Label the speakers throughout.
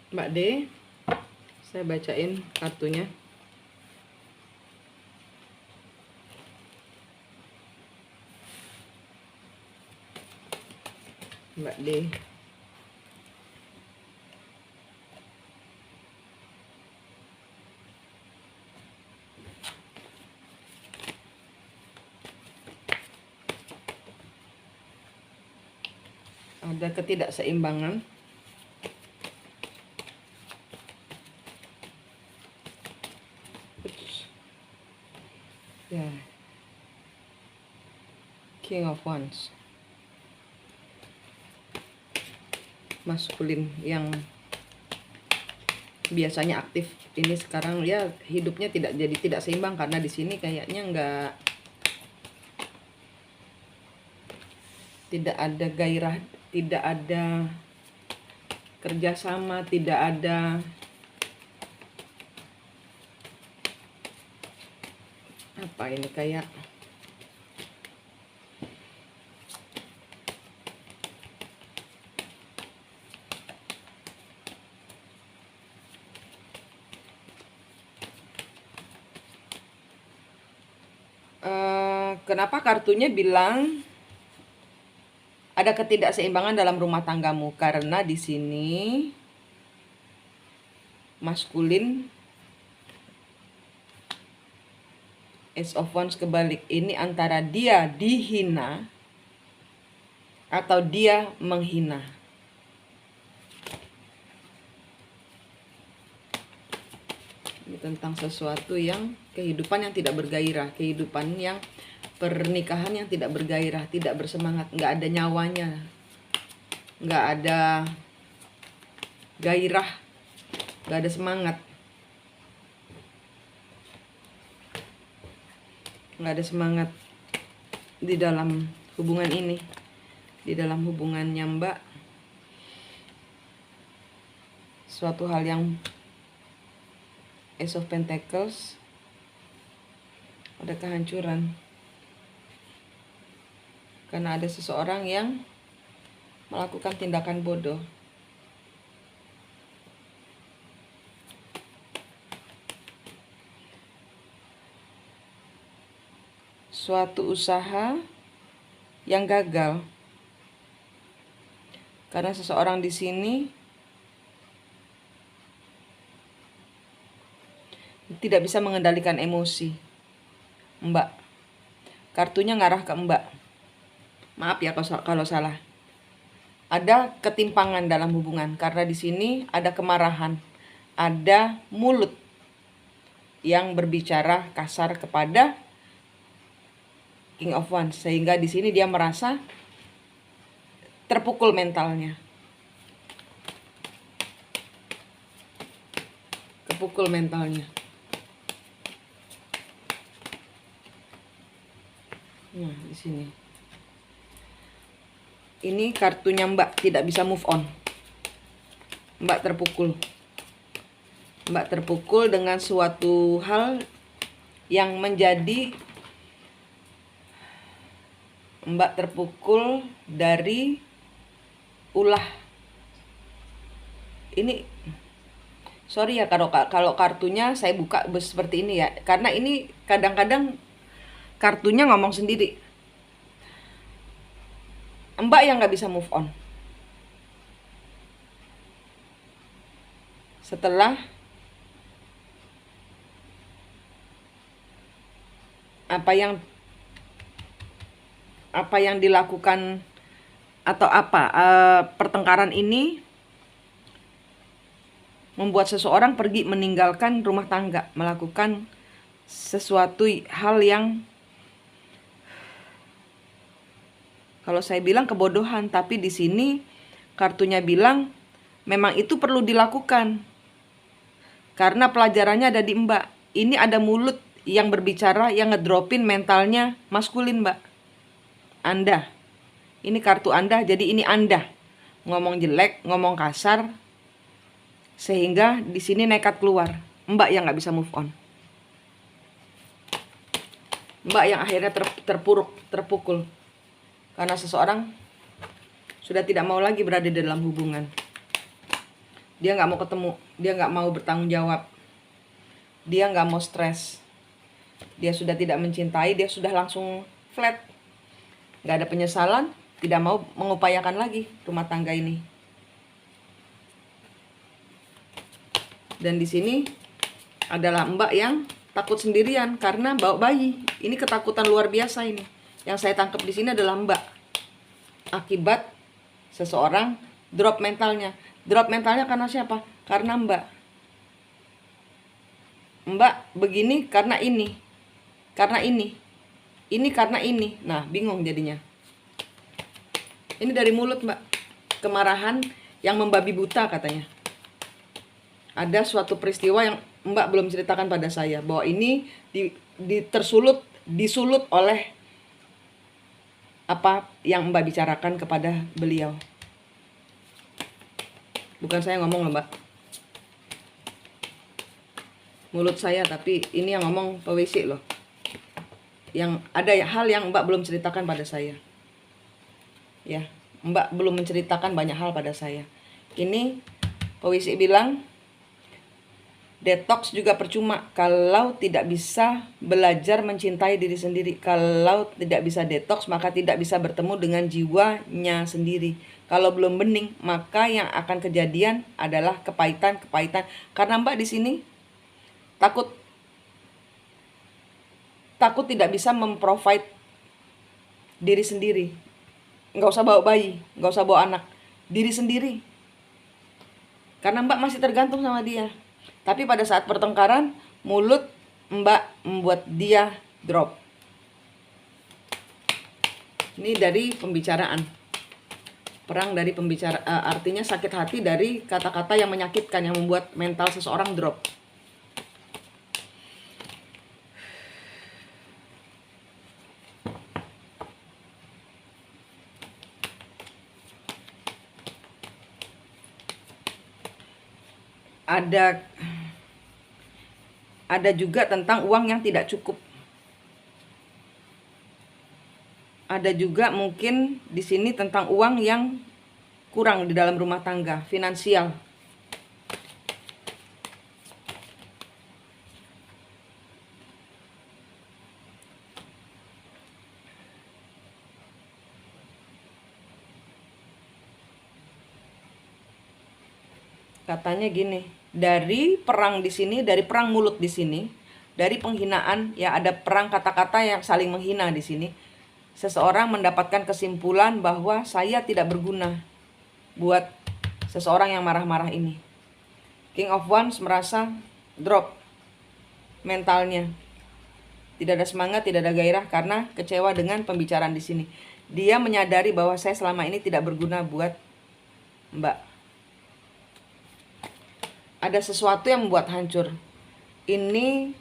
Speaker 1: Mbak D, saya bacain kartunya. Mbak D. Ada ketidakseimbangan. Ya. King of Wands. Maskulin yang biasanya aktif ini sekarang ya hidupnya tidak seimbang karena di sini kayaknya tidak ada gairah, tidak ada kerjasama, tidak ada apa ini kayak kenapa kartunya bilang ada ketidakseimbangan dalam rumah tanggamu? Karena di sini maskulin, Ace of Wands kebalik. Ini antara dia dihina atau dia menghina. Ini tentang sesuatu yang kehidupan yang tidak bergairah, kehidupan yang pernikahan yang tidak bergairah, tidak bersemangat, nggak ada nyawanya, nggak ada gairah, nggak ada semangat, nggak ada semangat di dalam hubungan ini, di dalam hubungannya Mbak. Suatu hal yang Ace of Pentacles, ada kehancuran. Karena ada seseorang yang melakukan tindakan bodoh. Suatu usaha yang gagal. Karena seseorang di sini tidak bisa mengendalikan emosi Mbak. Kartunya ngarah ke Mbak. Maaf ya kalau salah. Ada ketimpangan dalam hubungan karena di sini ada kemarahan, ada mulut yang berbicara kasar kepada King of Wands, sehingga di sini dia merasa terpukul mentalnya. Terpukul mentalnya. Nah, di sini. Ini kartunya Mbak tidak bisa move on. Mbak terpukul. Mbak terpukul dengan suatu hal yang menjadi Mbak terpukul dari ulah. Ini sorry ya kalau kartunya saya buka seperti ini ya. Karena ini kadang-kadang kartunya ngomong sendiri. Mbak yang gak bisa move on. Setelah apa yang dilakukan atau pertengkaran ini membuat seseorang pergi meninggalkan rumah tangga, melakukan sesuatu hal yang kalau saya bilang kebodohan, tapi di sini kartunya bilang memang itu perlu dilakukan. Karena pelajarannya ada di Mbak. Ini ada mulut yang berbicara, yang ngedropin mentalnya maskulin Mbak. Anda. Ini kartu Anda, jadi ini Anda. Ngomong jelek, ngomong kasar. Sehingga di sini nekat keluar. Mbak yang gak bisa move on. Mbak yang akhirnya terpukul. Karena seseorang sudah tidak mau lagi berada di dalam hubungan. Dia nggak mau ketemu, dia nggak mau bertanggung jawab, dia nggak mau stres. Dia sudah tidak mencintai, dia sudah langsung flat. Nggak ada penyesalan, tidak mau mengupayakan lagi rumah tangga ini. Dan di sini adalah Mbak yang takut sendirian karena bawa bayi. Ini ketakutan luar biasa ini. Yang saya tangkap di sini adalah Mbak. Akibat seseorang drop mentalnya. Drop mentalnya karena siapa? Karena Mbak. Mbak begini karena ini. Karena ini. Ini karena ini. Nah, bingung jadinya. Ini dari mulut Mbak. Kemarahan yang membabi buta katanya. Ada suatu peristiwa yang Mbak belum ceritakan pada saya, bahwa ini disulut oleh apa yang Mbak bicarakan kepada beliau. Bukan saya ngomong loh Mbak, mulut saya, tapi ini yang ngomong PWC loh. Yang ada hal yang Mbak belum ceritakan pada saya. Ya, Mbak belum menceritakan banyak hal pada saya. Ini PWC bilang, detox juga percuma kalau tidak bisa belajar mencintai diri sendiri. Kalau tidak bisa detox, maka tidak bisa bertemu dengan jiwanya sendiri. Kalau belum bening, maka yang akan kejadian adalah kepahitan. Karena Mbak di sini takut tidak bisa memprovide diri sendiri. Nggak usah bawa bayi, nggak usah bawa anak, diri sendiri. Karena Mbak masih tergantung sama dia. Tapi pada saat pertengkaran, mulut Mbak membuat dia drop. Ini dari pembicaraan. Perang dari pembicara, artinya sakit hati dari kata-kata yang menyakitkan, yang membuat mental seseorang drop. Ada juga tentang uang yang tidak cukup. Ada juga mungkin di sini tentang uang yang kurang di dalam rumah tangga, finansial. Katanya gini, dari perang di sini, dari perang mulut di sini, dari penghinaan, ya ada perang kata-kata yang saling menghina di sini. Seseorang mendapatkan kesimpulan bahwa saya tidak berguna buat seseorang yang marah-marah ini. King of Wands merasa drop mentalnya. Tidak ada semangat, tidak ada gairah karena kecewa dengan pembicaraan di sini. Dia menyadari bahwa saya selama ini tidak berguna buat Mbak. Ada sesuatu yang membuat hancur. Ini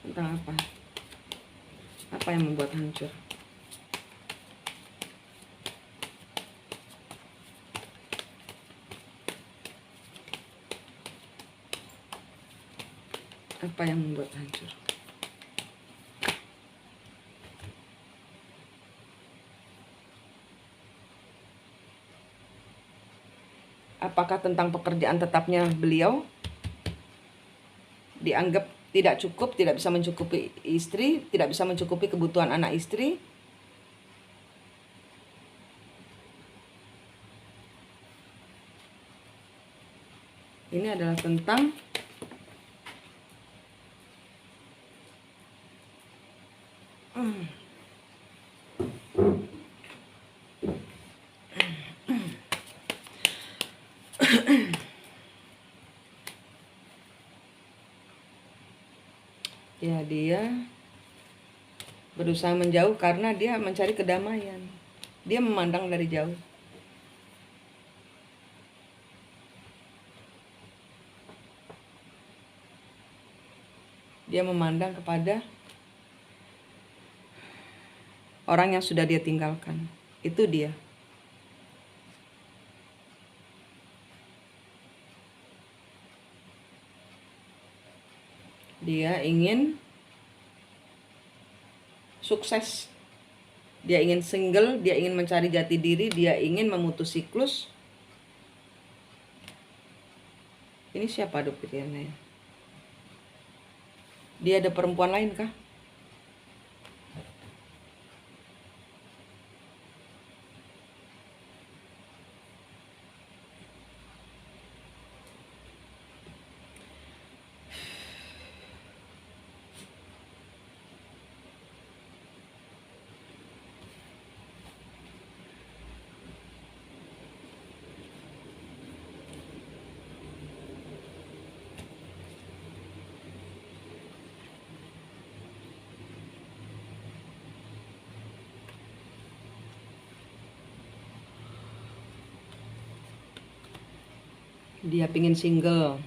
Speaker 1: tentang apa? Apa yang membuat hancur? Apa yang membuat hancur? Apakah tentang pekerjaan tetapnya beliau? Dianggap tidak cukup, tidak bisa mencukupi istri, tidak bisa mencukupi kebutuhan anak istri. Ini adalah tentang ya, dia berusaha menjauh karena dia mencari kedamaian. Dia memandang dari jauh. Dia memandang kepada orang yang sudah dia tinggalkan. Itu dia. Dia ingin sukses Dia ingin single, dia ingin mencari jati diri, dia ingin memutus siklus. Ini siapa dok pikirannya? Dia ada perempuan lain kah? Dia pingin single,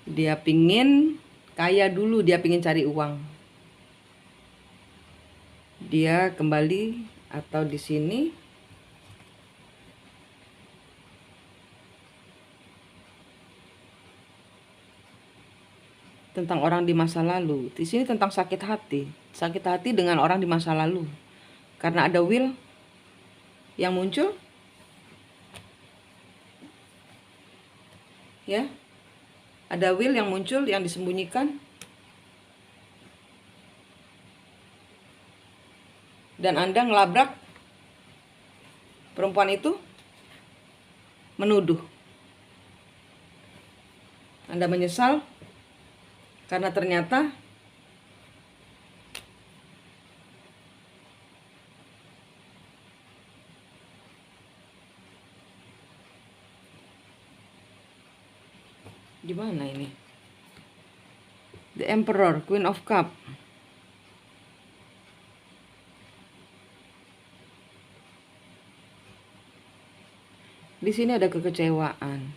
Speaker 1: dia pingin kaya dulu, dia pingin cari uang. Dia kembali atau di sini tentang orang di masa lalu. Di sini tentang sakit hati dengan orang di masa lalu. Karena ada will yang muncul. Ya, ada will yang muncul yang disembunyikan, dan Anda ngelabrak perempuan itu, menuduh. Anda menyesal karena ternyata gimana ini? The Emperor, Queen of Cup. Di sini ada kekecewaan,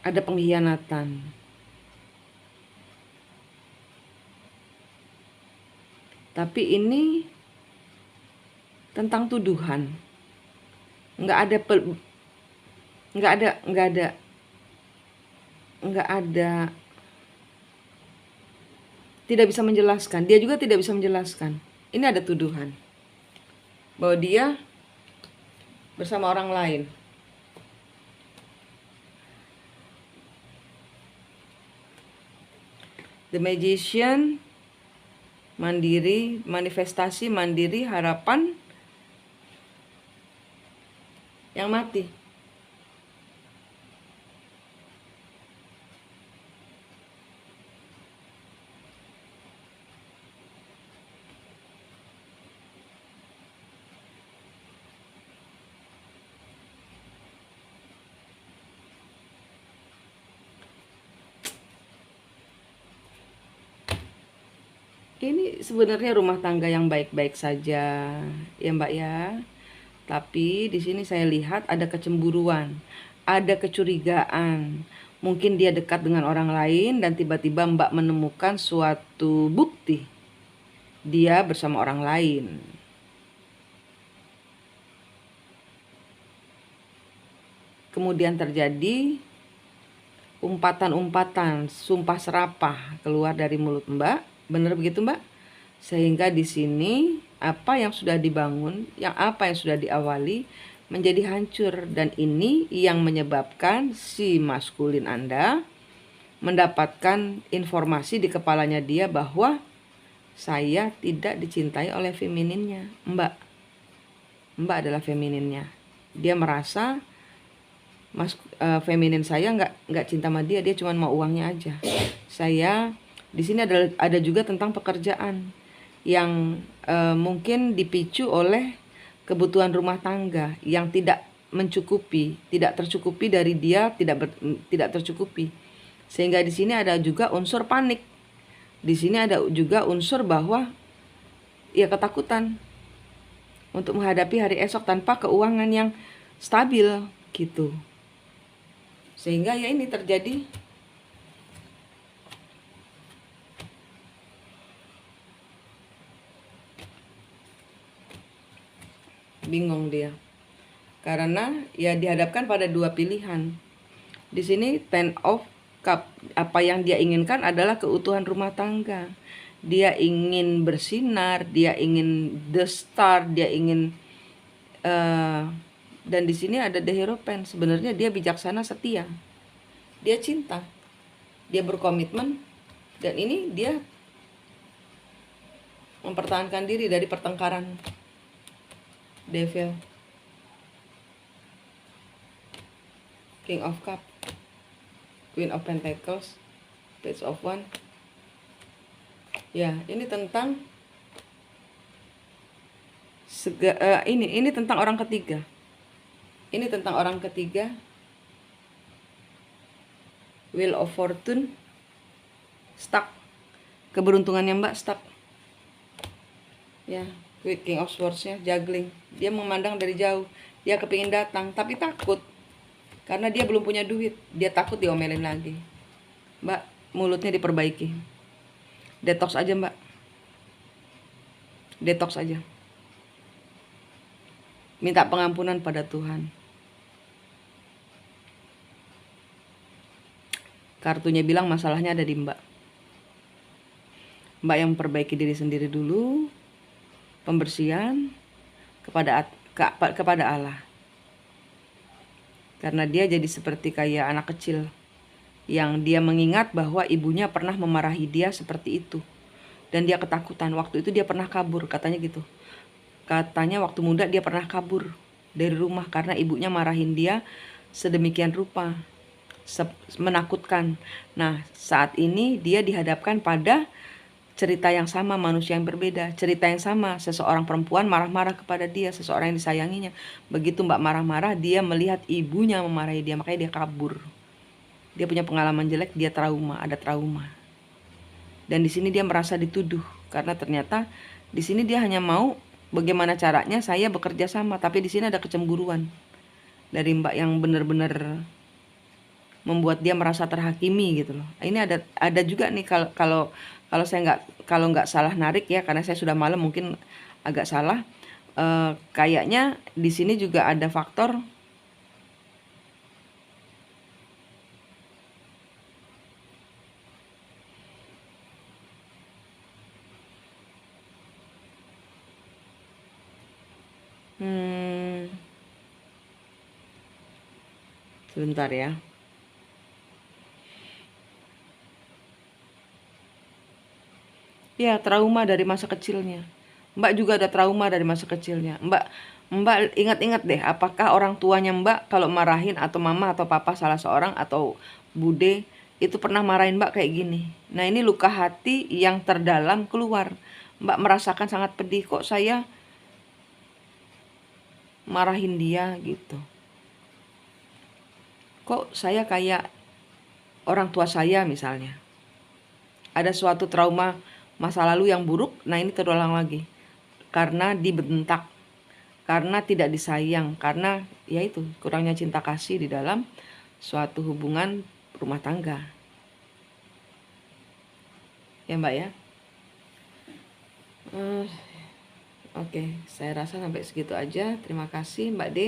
Speaker 1: ada pengkhianatan. Tapi ini tentang tuduhan. Nggak ada, tidak bisa menjelaskan. Dia juga tidak bisa menjelaskan. Ini ada tuduhan bahwa dia bersama orang lain. The Magician, mandiri, manifestasi, mandiri, harapan yang mati. Ini sebenarnya rumah tangga yang baik-baik saja, ya Mbak ya. Tapi di sini saya lihat ada kecemburuan, ada kecurigaan. Mungkin dia dekat dengan orang lain dan tiba-tiba Mbak menemukan suatu bukti dia bersama orang lain. Kemudian terjadi umpatan-umpatan, sumpah serapah keluar dari mulut Mbak. Benar begitu Mbak? Sehingga di sini apa yang sudah dibangun, apa yang sudah diawali menjadi hancur, dan ini yang menyebabkan si maskulin Anda mendapatkan informasi di kepalanya dia bahwa saya tidak dicintai oleh femininnya. Mbak adalah femininnya. Dia merasa feminin saya nggak cinta sama dia cuma mau uangnya aja. Saya di sini ada juga tentang pekerjaan yang mungkin dipicu oleh kebutuhan rumah tangga yang tidak tercukupi dari dia, tidak tercukupi. Sehingga di sini ada juga unsur panik. Di sini ada juga unsur bahwa ya ketakutan untuk menghadapi hari esok tanpa keuangan yang stabil gitu. Sehingga ya ini terjadi bingung dia. Karena ya dihadapkan pada dua pilihan. Di sini Ten of Cup, apa yang dia inginkan adalah keutuhan rumah tangga. Dia ingin bersinar, dia ingin the star, dia ingin dan di sini ada the Hierophant. Sebenarnya dia bijaksana, setia, dia cinta, dia berkomitmen, dan ini dia mempertahankan diri dari pertengkaran devil. King of Cup, Queen of Pentacles, Page of Wands. Ya, ini tentang ini tentang orang ketiga. Ini tentang orang ketiga. Wheel of Fortune, stuck. Keberuntungannya Mbak stuck. Ya, King of Swords-nya juggling. Dia memandang dari jauh. Dia kepingin datang, tapi takut. Karena dia belum punya duit. Dia takut diomelin lagi. Mbak, mulutnya diperbaiki. Detox aja Mbak. Detox aja. Minta pengampunan pada Tuhan. Kartunya bilang masalahnya ada di Mbak. Mbak yang memperbaiki diri sendiri dulu. Pembersihan kepada Allah. Karena dia jadi seperti kayak anak kecil yang dia mengingat bahwa ibunya pernah memarahi dia seperti itu. Dan dia ketakutan. Waktu itu dia pernah kabur, katanya gitu. Katanya waktu muda dia pernah kabur dari rumah karena ibunya marahin dia sedemikian rupa, menakutkan. Nah, saat ini dia dihadapkan pada cerita yang sama, manusia yang berbeda. Cerita yang sama, seseorang perempuan marah-marah kepada dia, seseorang yang disayanginya. Begitu Mbak marah-marah, dia melihat ibunya memarahi dia, makanya dia kabur. Dia punya pengalaman jelek, dia trauma, ada trauma. Dan di sini dia merasa dituduh karena ternyata di sini dia hanya mau bagaimana caranya saya bekerja sama, tapi di sini ada kecemburuan dari Mbak yang benar-benar membuat dia merasa terhakimi gitu loh. Ini ada juga nih kalau saya nggak salah narik ya, karena saya sudah malam mungkin agak salah. Kayaknya di sini juga ada faktor sebentar ya. Ya, trauma dari masa kecilnya. Mbak juga ada trauma dari masa kecilnya. Mbak ingat-ingat deh, apakah orang tuanya Mbak kalau marahin, atau mama atau papa salah seorang, atau bude itu pernah marahin Mbak kayak gini. Nah, ini luka hati yang terdalam keluar. Mbak merasakan sangat pedih, kok saya marahin dia gitu. Kok saya kayak orang tua saya misalnya. Ada suatu trauma masa lalu yang buruk, nah ini terulang lagi. Karena dibentak, karena tidak disayang, karena ya itu kurangnya cinta kasih di dalam suatu hubungan rumah tangga. Ya Mbak ya. Oke, saya rasa sampai segitu aja. Terima kasih Mbak D.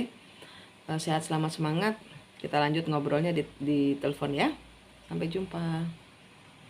Speaker 1: Sehat, selamat, semangat. Kita lanjut ngobrolnya di telepon ya. Sampai jumpa.